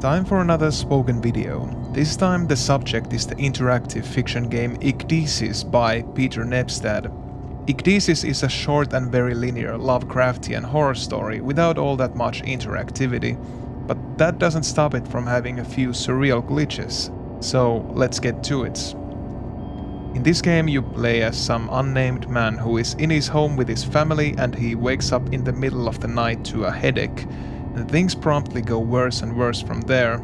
Time for another spoken video. This time the subject is the interactive fiction game Ecdysis by Peter Nepstad. Ecdysis is a short and very linear Lovecraftian horror story without all that much interactivity, but that doesn't stop it from having a few surreal glitches, so let's get to it. In this game you play as some unnamed man who is in his home with his family and he wakes up in the middle of the night to a headache, and things promptly go worse and worse from there.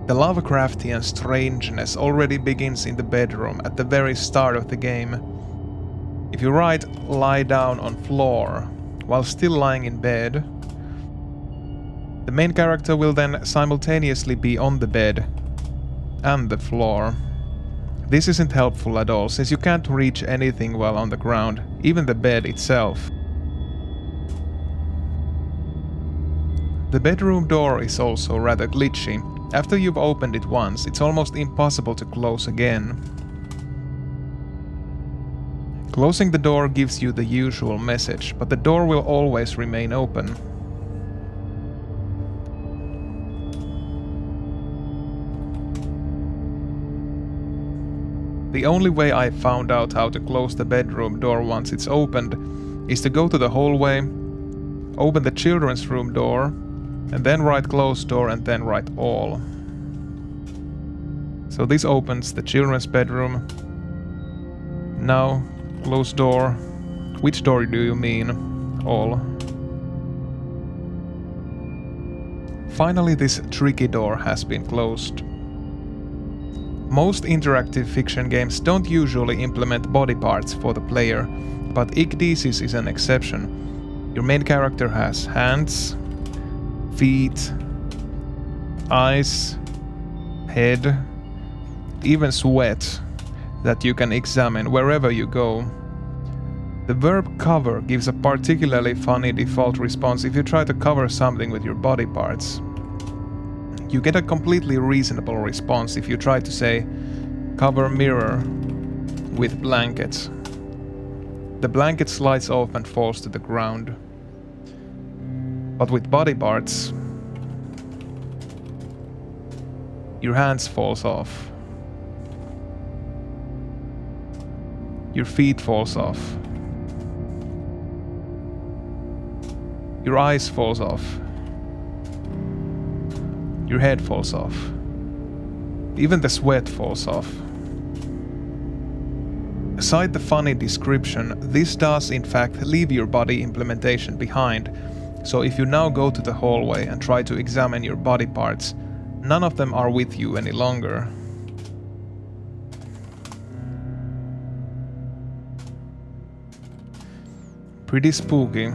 The Lovecraftian strangeness already begins in the bedroom at the very start of the game. If you write "lie down on floor" while still lying in bed, the main character will then simultaneously be on the bed and the floor. This isn't helpful at all, since you can't reach anything while on the ground, even the bed itself. The bedroom door is also rather glitchy. After you've opened it once, it's almost impossible to close again. Closing the door gives you the usual message, but the door will always remain open. The only way I found out how to close the bedroom door once it's opened is to go to the hallway, open the children's room door, and then write close door and then write all. So this opens the children's bedroom. Now, close door. Which door do you mean? All. Finally, this tricky door has been closed. Most interactive fiction games don't usually implement body parts for the player, but Ecdysis is an exception. Your main character has hands, feet, eyes, head, even sweat that you can examine wherever you go. The verb cover gives a particularly funny default response if you try to cover something with your body parts. You get a completely reasonable response if you try to say "cover mirror" with blanket. The blanket slides off and falls to the ground. But with body parts, your hands falls off. Your feet falls off. Your eyes falls off. Your head falls off. Even the sweat falls off. Aside the funny description, this does in fact leave your body implementation behind, so if you now go to the hallway and try to examine your body parts, none of them are with you any longer. Pretty spooky.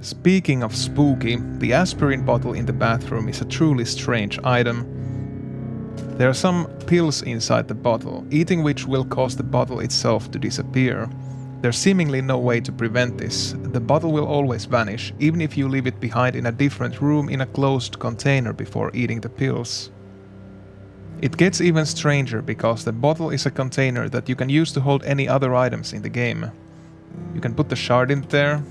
Speaking of spooky, the aspirin bottle in the bathroom is a truly strange item. There are some pills inside the bottle, eating which will cause the bottle itself to disappear. There's seemingly no way to prevent this. The bottle will always vanish, even if you leave it behind in a different room in a closed container before eating the pills. It gets even stranger because the bottle is a container that you can use to hold any other items in the game. You can put the shard in there.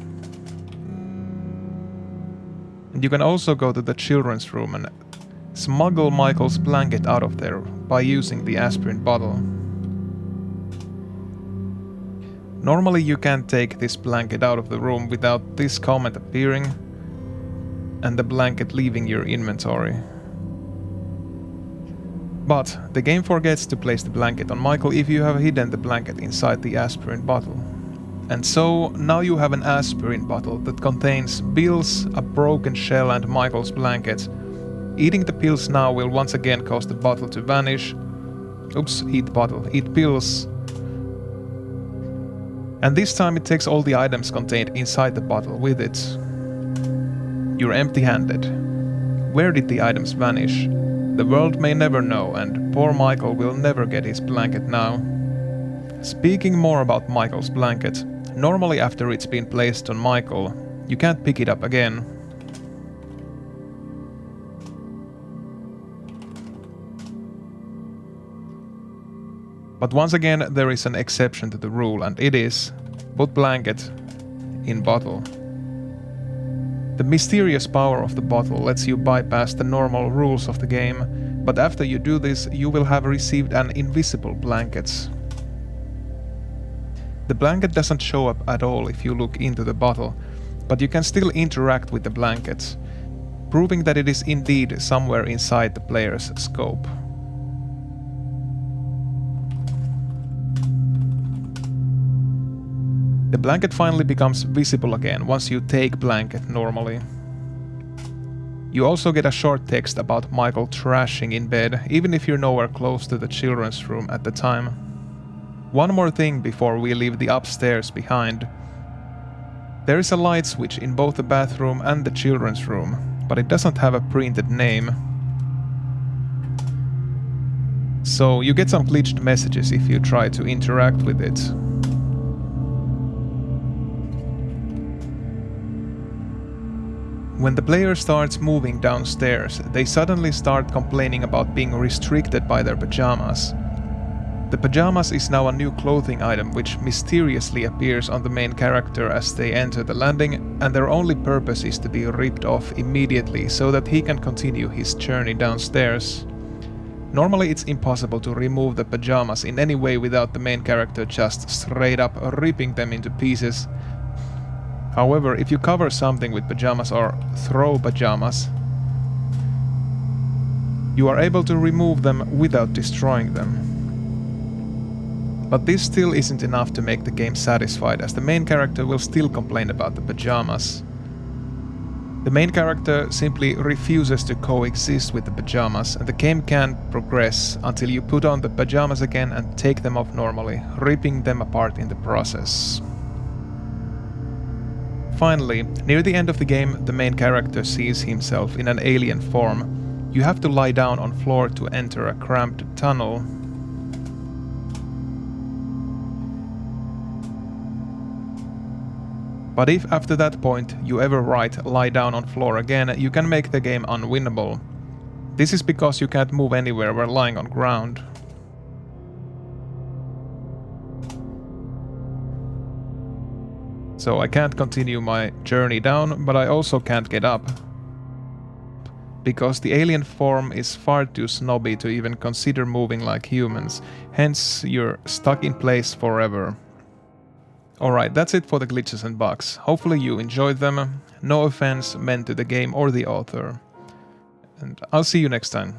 And you can also go to the children's room and smuggle Michael's blanket out of there by using the aspirin bottle. Normally you can't take this blanket out of the room without this comment appearing and the blanket leaving your inventory. But the game forgets to place the blanket on Michael if you have hidden the blanket inside the aspirin bottle. And so, now you have an aspirin bottle that contains pills, a broken shell and Michael's blanket. Eating the pills now will once again cause the bottle to vanish. Oops, eat bottle, eat pills. And this time it takes all the items contained inside the bottle with it. You're empty-handed. Where did the items vanish? The world may never know, and poor Michael will never get his blanket now. Speaking more about Michael's blanket, normally after it's been placed on Michael, you can't pick it up again. But once again there is an exception to the rule, and it is put blanket in bottle. The mysterious power of the bottle lets you bypass the normal rules of the game, but after you do this, you will have received an invisible blanket. The blanket doesn't show up at all if you look into the bottle, but you can still interact with the blanket, proving that it is indeed somewhere inside the player's scope. The blanket finally becomes visible again once you take blanket normally. You also get a short text about Michael trashing in bed, even if you're nowhere close to the children's room at the time. One more thing before we leave the upstairs behind. There is a light switch in both the bathroom and the children's room, but it doesn't have a printed name. So you get some glitched messages if you try to interact with it. When the player starts moving downstairs, they suddenly start complaining about being restricted by their pajamas. The pajamas is now a new clothing item which mysteriously appears on the main character as they enter the landing, and their only purpose is to be ripped off immediately so that he can continue his journey downstairs. Normally it's impossible to remove the pajamas in any way without the main character just straight up ripping them into pieces. However, if you cover something with pajamas or throw pajamas, you are able to remove them without destroying them. But this still isn't enough to make the game satisfied, as the main character will still complain about the pajamas. The main character simply refuses to coexist with the pajamas, and the game can't progress until you put on the pajamas again and take them off normally, ripping them apart in the process. Finally, near the end of the game, the main character sees himself in an alien form. You have to lie down on floor to enter a cramped tunnel. But if after that point you ever write "lie down on floor" again, you can make the game unwinnable. This is because you can't move anywhere while lying on ground. So I can't continue my journey down, but I also can't get up, because the alien form is far too snobby to even consider moving like humans, hence you're stuck in place forever. Alright, that's it for the glitches and bugs. Hopefully you enjoyed them. No offense meant to the game or the author. And I'll see you next time.